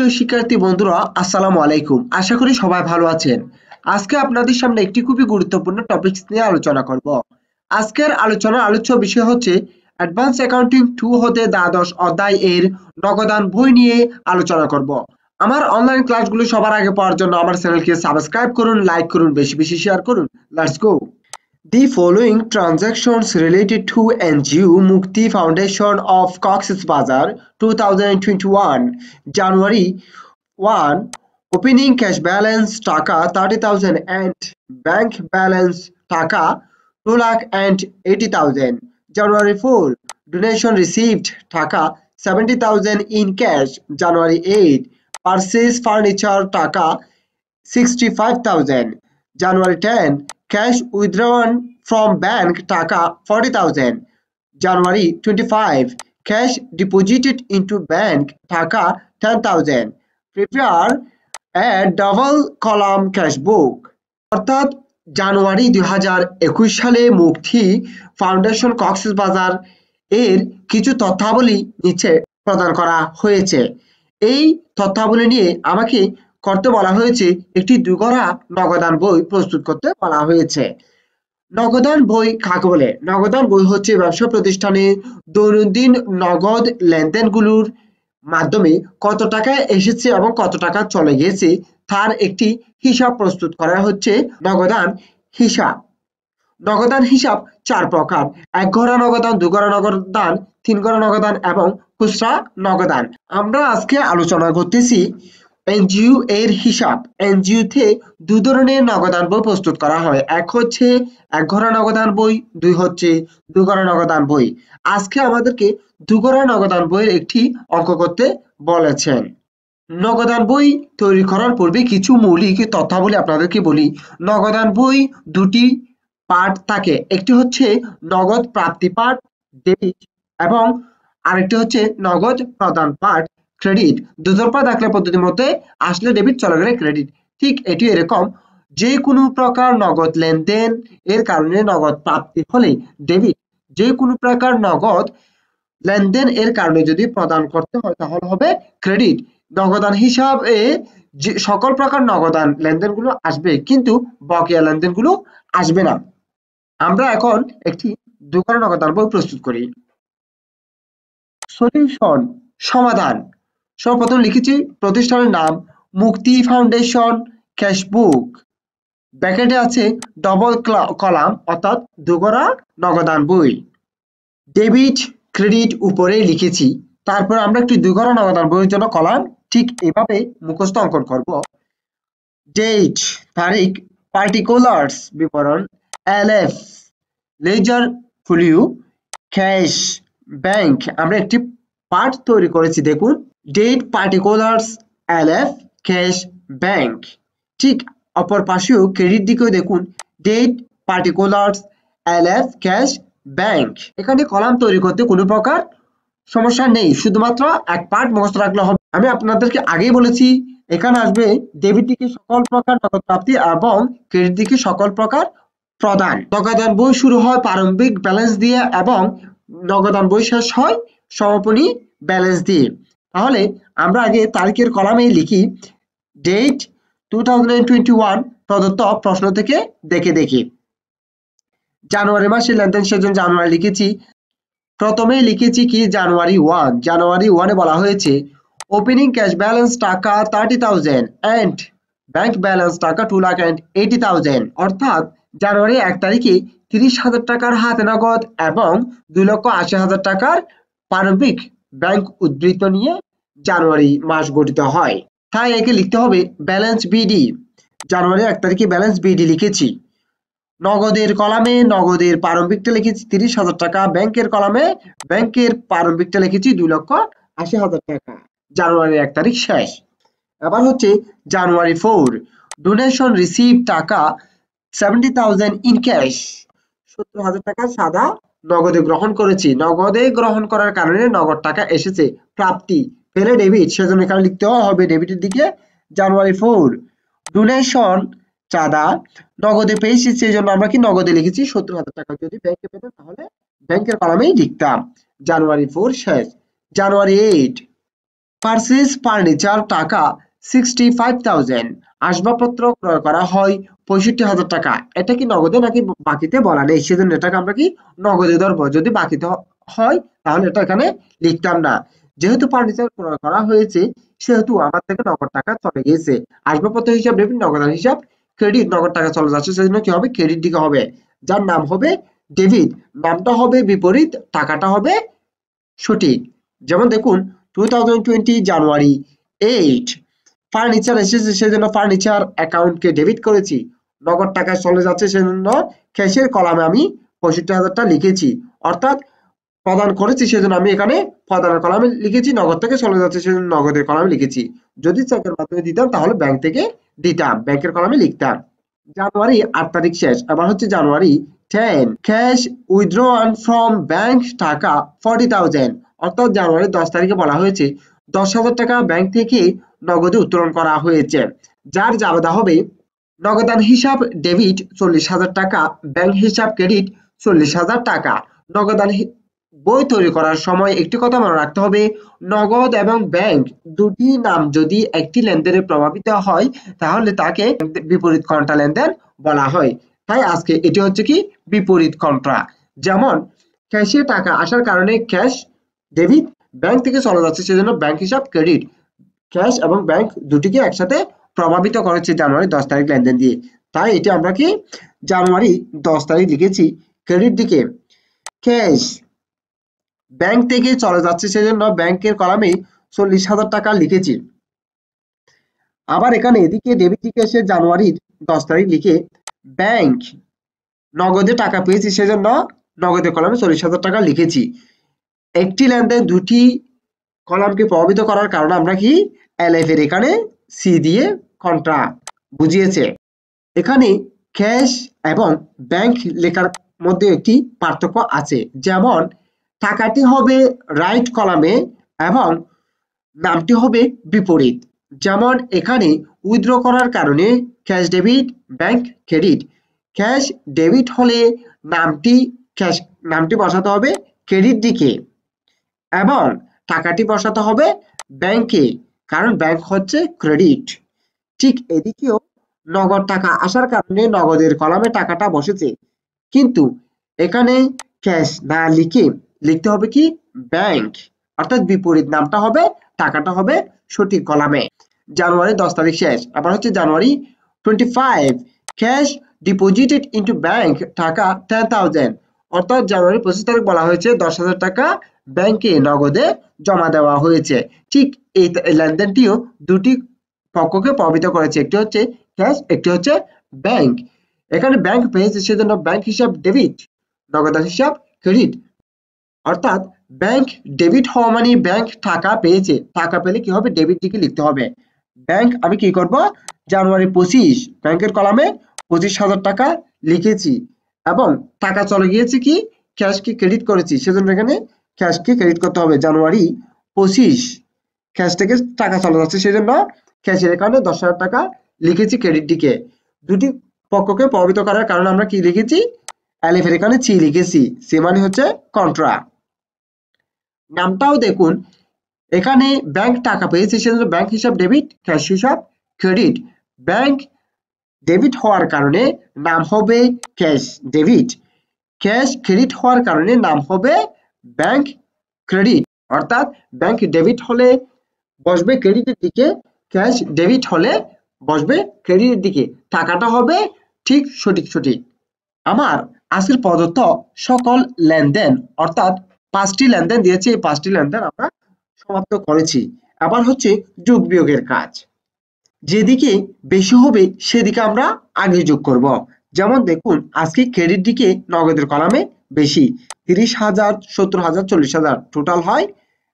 প্রিয় শিক্ষার্থী বন্ধুরা, আসসালামু আলাইকুম। আশা করি সবাই ভালো আছেন। আজকে আপনাদের সামনে একটি খুবই গুরুত্বপূর্ণ টপিকস নিয়ে আলোচনা করব। আজকের আলোচ্য বিষয় হচ্ছে অ্যাডভান্স অ্যাকাউন্টিং 2 হতে দ্বাদশ অধ্যায় এর নগদান বই নিয়ে আলোচনা করব। আমার অনলাইন ক্লাসগুলো সবার আগে পাওয়ার জন্য আমার চ্যানেলকে সাবস্ক্রাইব করুন, লাইক করুন, বেশি বেশি শেয়ার করুন। Let's go. The following transactions related to NGO Mukti Foundation of Cox's Bazar 2021 January 1 opening cash balance Taka 30,000 and bank balance Taka 2,80,000. January 4 donation received Taka 70,000 in cash. January 8 purchase furniture Taka 65,000. January 10 cash withdrawn from bank Taka 40,000. January 25 cash deposited into bank Taka 10,000. Prepare a double column cash book. অর্থাৎ জানুয়ারি 2021 সালে মুক্তি foundation Cox's Bazar এর কিছু তথ্যাবলী নিচে প্রদান করা হয়েছে। এই তথ্যাবলী নিয়ে আমাকে করতে বলা হয়েছে একটি দুগড়া নগদান বই প্রস্তুত করতে বলা হয়েছে। নগদান বই কাকে বলে? নগদান বই হচ্ছে ব্যবসা প্রতিষ্ঠানে দৈনন্দিন নগদ লেনদেনগুলোর মাধ্যমে কত টাকা এসেছে এবং কত টাকা চলে গেছে তার একটি হিসাব প্রস্তুত করা হচ্ছে নগদান হিসাব। নগদান হিসাব 4 প্রকার: এক ঘরা নগদান, 2 ঘরা নগদান, 3 ঘরা নগদান এবং খুচরা নগদান। আমরা আজকে আলোচনা করতেছি এনজিও এর হিসাব। এনজিও তে 2 ধরনের নগদান বই প্রস্তুত করা হয়। এক হচ্ছে এক ঘরা নগদান বই, 2 হচ্ছে 2 ঘরা নগদান বই। আজকে আমাদেরকে 2 ঘরা নগদান বইয়ের একটি অঙ্ক করতে বলেছেন। নগদান বই তৈরি করার পূর্বে কিছু মৌলিক তথ্যাবলী আপনাদেরকে বলি। নগদান বই দুটি পার্ট থাকে, একটি হচ্ছে নগদ প্রাপ্তি পার্ট ডেবিট এবং আরেকটি হচ্ছে নগদ প্রদান পার্ট ক্রেডিট। দুটোর পর দাখলা পদ্ধতির মধ্যে আসলে ডেবিট, চলে গেলে ক্রেডিট। ঠিক এটি এরকম, যে কোনো প্রকার নগদ লেনদেন এর কারণে নগদ প্রাপ্তি হলে ডেবিট, যে কোনো প্রকার নগদ লেনদেন এর কারণে যদি প্রদান করতে হয় তাহলে হবে ক্রেডিট। নগদান হিসাবে যে সকল প্রকার নগদান লেনদেনগুলো আসবে, কিন্তু বকেয়া লেনদেনগুলো আসবে না। আমরা এখন একটি 2 ঘরা নগদান বই প্রস্তুত করি। সলিউশন, সমাধান। সর্বপ্রথম লিখেছি প্রতিষ্ঠানের নাম মুক্তি ফাউন্ডেশন ক্যাশ বুক, ব্র্যাকেটে আছে ডবল কলাম অর্থাৎ 2 ঘরা নগদান বই। ডেবিট ক্রেডিট উপরে লিখেছি, তারপর আমরা একটি 2 ঘরা নগদান বইয়ের জন্য কলাম ঠিক এভাবে মুখস্থ অঙ্কন করব। ডেট তারিখ, পার্টিকুলার্স বিবরণ, LF ledger value, cash bank. আমরা একটি পার্ট তৈরি করেছি, দেখুন date particulars LF cash bank. ঠিক অপর পাশেও ক্রেডিট দিকেও দেখুন date particulars LF cash bank. এখানে কলাম তৈরি করতে কোনো প্রকার সমস্যা নেই, শুধুমাত্র এক পার্ট মুখস্থ রাখলে হবে। আমি আপনাদেরকে আগেই বলেছি এখানে আসবে ডেবিট দিকে সকল প্রকার নগদ প্রাপ্তি এবং ক্রেডিট দিকে সকল প্রকার প্রদান। নগদান বই শুরু হয় প্রারম্ভিক ব্যালেন্স দিয়ে এবং নগদান বই শেষ হয় সমাপনী ব্যালেন্স দিয়ে। তাহলে আমরা আগে তারিখের কলামে লিখি ডেট 2021 প্রদত্ত প্রশ্ন থেকে দেখে। জানুয়ারি মাসে লেনদেন সেজন্য জানুয়ারি লিখেছি। প্রথমেই লিখেছি কি জানুয়ারি 1। জানুয়ারি 1 বলা হয়েছে ওপেনিং ক্যাশ ব্যালেন্স টাকা 30,000 এন্ড ব্যাংক ব্যালেন্স টাকা 2,80,000। অর্থাৎ জানুয়ারি 1 তারিখে 30,000 টাকার হাতে নগদ এবং 2,80,000 টাকার প্রারম্ভিক ব্যাংক উদ্ধৃত নিয়ে জানুয়ারি মাস গঠিত হয়। তাই একে লিখতে হবে ব্যালেন্স বিডি। জানুয়ারি 1 তারিখে ব্যালেন্স বিডি লিখেছি। নগদের কলামে নগদের প্রারম্ভিকটা লিখেছি 30,000 টাকা, ব্যাংকের কলামে ব্যাংকের প্রারম্ভিকটা লিখেছি 2,80,000 টাকা। জানুয়ারি 1 তারিখ শেষ। এবার হচ্ছে জানুয়ারি 4 ডোনেশন রিসিভ টাকা 70,000 ইন ক্যাশ, 70,000 টাকা সাদা নগদে গ্রহণ করেছি। নগদে গ্রহণ করার কারণে নগদ টাকা এসেছে, প্রাপ্তি পেলে ডেবিট, সেজন্য এখানে লিখতে হবে ডেবিটের দিকে। জানুয়ারি 4 ডোনেশন চাঁদা নগদে পেয়েছি, সেই জন্য আমরা কি নগদে লিখেছি 70,000 টাকা। যদি ব্যাংকে পেতাম তাহলে ব্যাংকের কলামেই লিখতাম। জানুয়ারি 4 শেষ। জানুয়ারি 8 পারচেজ ফার্নিচার টাকা 65,000, আসবাবপত্র ক্রয় করা হয় 65,000 টাকা। এটা কি নগদে নাকি বাকিতে বলা নেই, সেজন্য এটাকে আমরা কি নগদে ধরবো। যদি বাকিতে হয় তাহলে এটা এখানে লিখতাম না। যেহেতু ফার্নিচার ক্রয় করা হয়েছে সেহেতু আমার থেকে নগদ টাকা চলে গেছে। আসবাবপত্র হিসাব ডেবিট, নগদান হিসাব ক্রেডিট, নগদ টাকা চলে যাচ্ছে সেজন্য কি হবে, ক্রেডিট দিকে হবে। যার নাম হবে ডেবিট, নামটা হবে বিপরীত, টাকাটা হবে সঠিক। যেমন দেখুন 2020 জানুয়ারি 8 ফার্নিচার এসেছে সেজন্য ফার্নিচার অ্যাকাউন্টকে ডেবিট করেছি। নগদ টাকা চলে যাচ্ছে সেজন্য ক্যাশের কলামে আমি 65,000টা লিখেছি। অর্থাৎ প্রদান করেছি সেজন্য আমি এখানে প্রদানের কলামে লিখেছি, নগদ থেকে চলে যাচ্ছে সেজন্য নগদের কলামে লিখেছি। যদি চেকের মাধ্যমে দিতাম তাহলে ব্যাংক থেকে দিতাম, ব্যাংকের কলামে লিখতাম। জানুয়ারি 8 তারিখ শেষ, আবার হচ্ছে জানুয়ারি 10 ক্যাশ উইথড্রন ফ্রম ব্যাংক টাকা 40,000। অর্থাৎ জানুয়ারি 10 তারিখে বলা হয়েছে 10,000 টাকা ব্যাংক থেকে নগদে উত্তোলন করা হয়েছে। যার জাবেদা হবে নগদান হিসাব ডেবিট 40,000 টাকা, ব্যাংক হিসাব ক্রেডিট 40,000 টাকা। নগদান বই তৈরি করার সময় একটি কথা মনে রাখতে হবে, নগদ এবং ব্যাংক দুটি নাম যদি একটি লেনদেনে প্রভাবিত হয় তাহলে তাকে বিপরীত কন্ট্রা লেনদেন বলা হয়। তাই আজকে এটি হচ্ছে কি বিপরীত কন্ট্রা। যেমন ক্যাশে টাকা আসার কারণে ক্যাশ ডেবিট, ব্যাংক থেকে চলে যাচ্ছে সেজন্য ব্যাংক হিসাব ক্রেডিট। ক্যাশ এবং ব্যাংক দুটিকে একসাথে প্রভাবিত করেছে জানুয়ারি 10 তারিখ লেনদেন দিয়ে। তাই এটি আমরা কি জানুয়ারি 10 তারিখ লিখেছি ক্রেডিট দিকে। ক্যাশ ব্যাংক থেকে চলে যাচ্ছে সেজন্য ব্যাংকের কলামে 40,000 টাকা লিখেছি। আবার এখানে এদিকে ডেবিট দিকে এসে জানুয়ারির 10 তারিখ লিখে ব্যাংক নগদে টাকা পেয়েছি সেজন্য নগদের কলামে 40,000 টাকা লিখেছি। একটি লেনদেন দুটি কলামকে প্রভাবিত করার কারণে আমরা কি এলএফ এর এখানে সি দিয়ে কন্ট্রা বুঝিয়েছে। এখানে ক্যাশ এবং ব্যাংক লেখার মধ্যে একটি পার্থক্য আছে। যেমন টাকাটি হবে রাইট কলামে এবং নামটি হবে বিপরীত। যেমন এখানে উইথড্র করার কারণে cash debit, bank credit. Cash debit হলে নামটি বসাতে হবে ক্রেডিট দিকে এবং টাকাটি বসাতে হবে ব্যাংকে, কারণ ব্যাংক হচ্ছে ক্রেডিট। ঠিক এদিকেও নগদ টাকা আসার কারণে নগদের কলামে টাকাটা বসেছে, কিন্তু এখানে ক্যাশ না লিখে লিখতে হবে কি ব্যাংক, অর্থাৎ বিপরীত, নামটা হবে টাকাটা হবে সঠিক কলামে। জানুয়ারি 10 তারিখ শেষ, আবার হচ্ছে জানুয়ারি 25 ক্যাশ ডিপোজিটেড ইনটু ব্যাংক টাকা 10,000। অর্থাৎ জানুয়ারি 25 তারিখ বলা হয়েছে 10,000 টাকা ব্যাংকে নগদে জমা দেওয়া হয়েছে। ঠিক এই লেনদেনটিও দুটি পক্ষকে প্রভাবিত করেছে, একটি হচ্ছে ক্যাশ, একটি হচ্ছে ব্যাংক। এখানে ব্যাংক পেয়েছে সেজন্য ব্যাংক হিসাব ডেবিট, নগদান হিসাব ক্রেডিট। অর্থাৎ ব্যাংক ডেবিট হওয়া মানে ব্যাংক টাকা পেয়েছে, টাকা পেলে কি হবে ডেবিট দিকে লিখতে হবে। ব্যাংক আমি কি করব জানুয়ারি 25 ব্যাংকের কলামে 25,000 টাকা লিখেছি এবং টাকা চলে গিয়েছে কি ক্যাশকে ক্রেডিট করেছি সেজন্য এখানে ক্যাশকে ক্রেডিট করতে হবে। জানুয়ারি 25 ক্যাশ থেকে টাকা চলে যাচ্ছে সেজন্য ক্যাশের এখানে 10,000 টাকা লিখেছি ক্রেডিট দিকে। দুটি পক্ষকে প্রভাবিত করার কারণে আমরা কি লিখেছি এলএফ এর এখানে সি লিখেছি, সি মানে হচ্ছে কন্ট্রা। নামটাও দেখুন এখানে ব্যাংক টাকা পেয়েছে সেজন্য ব্যাংক হিসাব ডেবিট, ক্যাশ হিসাব ক্রেডিট। ব্যাংক ডেবিট হওয়ার কারণে নাম হবে ক্যাশ ডেবিট, ক্যাশ ক্রেডিট হওয়ার কারণে নাম হবে ব্যাংক ক্রেডিট। অর্থাৎ ব্যাংক ডেবিট হলে বসবে ক্রেডিটের দিকে, ক্যাশ ডেবিট হলে বসবে ক্রেডিটের দিকে, টাকাটা হবে ঠিক সঠিক। আমার আজকের প্রদত্ত সকল লেনদেন অর্থাৎ 5টি লেনদেন দিয়েছে, এই 5টি লেনদেন আমরা সমাপ্ত করেছি। আবার হচ্ছে যোগ বিয়োগের কাজ, যেদিকে বেশি হবে সেদিকে আমরা আগে যোগ করব। যেমন দেখুন আজকে ক্রেডিট দিকে নগদের কলামে বেশি 30,000, 70,000, 40,000, টোটাল হয়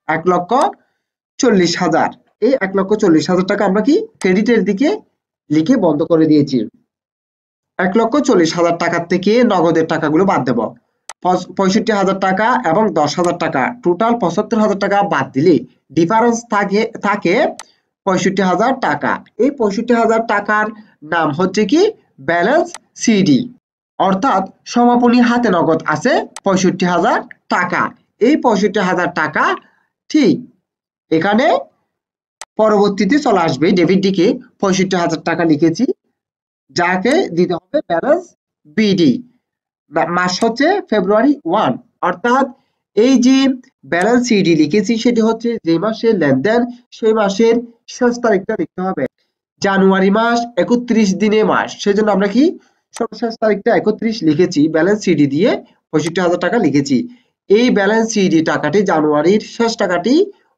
1,40,000। এই 1,40,000 টাকা আমরা কি ক্রেডিটের দিকে লিখে বন্ধ করে দিয়েছি। 1,40,000 টাকার থেকে নগদের টাকাগুলো বাদ দেব। 65,000 টাকা এবং 10,000 টাকা, টোটাল 75,000 টাকা বাদ দিলে ডিফারেন্স থাকে 65,000 টাকা। এই 65,000 টাকার নাম হচ্ছে কি ব্যালেন্স সিডি, অর্থাৎ সমাপনী হাতে নগদ আছে 65,000 টাকা। এই 65,000 টাকা ঠিক এখানে পরবর্তীতে চলে আসবে ডেবিট দিকে ৬৫,০০০ টাকা লিখেছি, যাকে দিতে হবে ব্যালেন্স বিডি। মাস হচ্ছে ফেব্রুয়ারি 1, অর্থাৎ এই যে ব্যালেন্স সিডি লিখেছি সেটি হচ্ছে যে মাসের লেনদেন সেই মাসের শেষ তারিখটা লিখতে হবে। জানুয়ারি মাস ৩১ দিনের মাস, সেজন্য আমরা কি সর্বশেষ তারিখটা ৩১ লিখেছি, ব্যালেন্স সিডি দিয়ে ৬৫,০০০ টাকা লিখেছি। এই ব্যালেন্স সিডি টাকাটি জানুয়ারির শেষ টাকাটি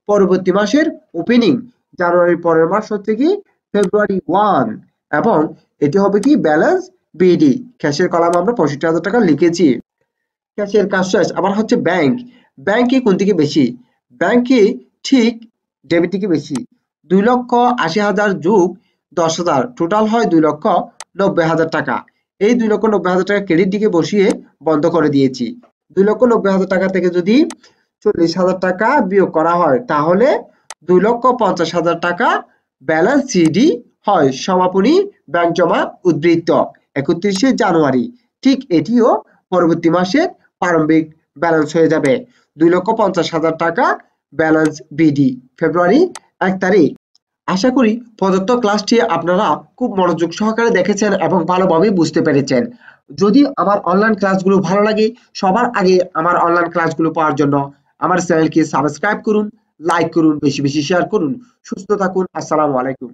পরবর্তী মাসের ওপেনিং, জানুয়ারির পরের মাস হচ্ছে কি ফেব্রুয়ারি 1, এবং এটি হবে কি ব্যালেন্স বিডি। ক্যাশের কলাম আমরা ৬৫,০০০ টাকা লিখেছি। ক্যাশের কাজ শেষ। আবার হচ্ছে ব্যাংক। ব্যাংকে কোন দিকে বেশি? ব্যাংকে ঠিক ডেবিট দিকে বেশি। ২,৮০,০০০ যোগ ১০,০০০ টোটাল হয় ২,৯০,০০০ টাকা। এই ২,৯০,০০০ টাকা ক্রেডিট দিকে বসিয়ে বন্ধ করে দিয়েছি। ২,৯০,০০০ টাকা থেকে যদি ৪০,০০০ টাকা বিয়োগ করা হয় তাহলে ২,৫০,০০০ টাকা ব্যালেন্স সিডি হয়, সমাপনী ব্যাংক জমা উদ্ধৃত ৩১শে জানুয়ারি। ঠিক এটিও পরবর্তী মাসের প্রারম্ভিক ব্যালেন্স হয়ে যাবে ২,৫০,০০০ টাকা ব্যালেন্স বিডি ফেব্রুয়ারি ১ তারিখ। আশা করি প্রদত্ত ক্লাসটি আপনারা খুব মনোযোগ সহকারে দেখেছেন এবং ভালোভাবে বুঝতে পেরেছেন। যদি আমার অনলাইন ক্লাসগুলো ভালো লাগে, সবার আগে আমার অনলাইন ক্লাসগুলো পাওয়ার জন্য আমার চ্যানেলকে সাবস্ক্রাইব করুন, লাইক করুন, বেশি বেশি শেয়ার করুন। সুস্থ থাকুন। আসসালামু আলাইকুম।